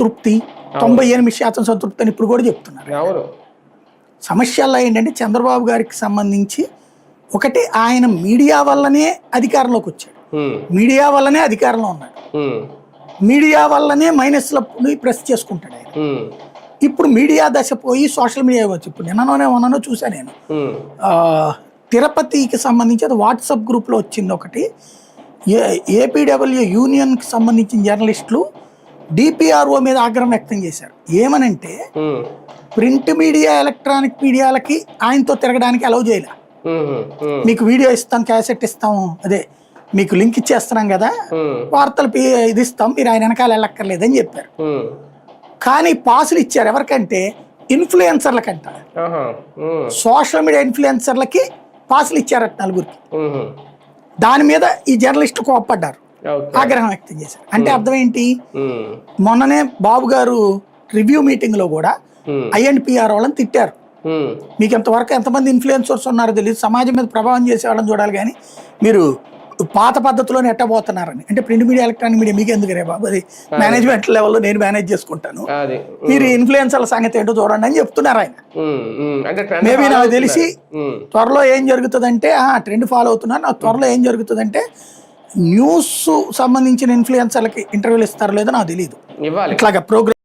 తృప్తి 98% సంతృప్తి అని ఇప్పుడు కూడా చెప్తున్నారు. సమస్యల్లో ఏంటంటే చంద్రబాబు గారికి సంబంధించి ఒకటి ఆయన మీడియా వల్లనే అధికారంలోకి వచ్చాడు, మీడియా వల్లనే అధికారంలో ఉన్నాడు, మీడియా వల్లనే మైనస్లని ప్రెస్ చేసుకుంటాడు ఆయన. ఇప్పుడు మీడియా దశ పోయి సోషల్ మీడియా వచ్చి ఇప్పుడు నిన్ననో చూసాను నేను, తిరుపతికి సంబంధించి అది వాట్సాప్ గ్రూప్లో వచ్చింది ఒకటి. ఏపీడబ్ల్యూ యూనియన్కి సంబంధించిన జర్నలిస్టులు డిపిఆర్ఓ మీద ఆగ్రహం వ్యక్తం చేశారు. ఏమనంటే ప్రింట్ మీడియా ఎలక్ట్రానిక్ మీడియాలకి ఆయనతో తిరగడానికి అలౌ చేయలే. మీకు వీడియో ఇస్తాం, క్యాసెట్ ఇస్తాము, అదే మీకు లింక్ ఇచ్చేస్తున్నాం కదా, వార్తలు ఇది ఇస్తాం, మీరు ఆయన వెనకాల వెళ్ళక్కర్లేదని చెప్పారు. కానీ పాసులు ఇచ్చారు ఎవరికంటే ఇన్ఫ్లుయెన్సర్లకంట, సోషల్ మీడియా ఇన్ఫ్లుయెన్సర్లకి పాసులు ఇచ్చారట నలుగురికి. దాని మీద ఈ జర్నలిస్టులు కోప్పడ్డారు, ఆగ్రహం వ్యక్తం చేశారు. అంటే అర్థం ఏంటి, మొన్ననే బాబు గారు రివ్యూ మీటింగ్ లో కూడా ఐఎన్పిఆర్ వాళ్ళని తిట్టారు. మీకు ఎంతవరకు ఎంతమంది ఇన్ఫ్లుయెన్సర్స్ ఉన్నారో తెలియదు, సమాజం మీద ప్రభావం చేసే వాళ్ళని చూడాలి, కానీ మీరు పాత పద్ధతిలోనే ఎట్టబోతున్నారని. అంటే ప్రింట్ మీడియా ఎలక్ట్రానిక్ మీడియా మీకు ఎందుకు రే బాబు, అది మేనేజ్మెంట్ లెవెల్లో నేను మేనేజ్ చేసుకుంటాను, మీరు ఇన్ఫ్లుయెన్సర్ల సంగతి ఏంటో చూడండి అని చెప్తున్నారు ఆయన. మేబీ నాకు తెలిసి త్వరలో ఏం జరుగుతుందంటే, ట్రెండ్ ఫాలో అవుతున్నారు, నాకు త్వరలో ఏం జరుగుతుందంటే న్యూస్ సంబంధించిన ఇన్ఫ్లుయెన్సర్లకి ఇంటర్వ్యూలు ఇస్తారో లేదో నాకు తెలియదు, ఇట్లాగా ప్రోగ్రామ్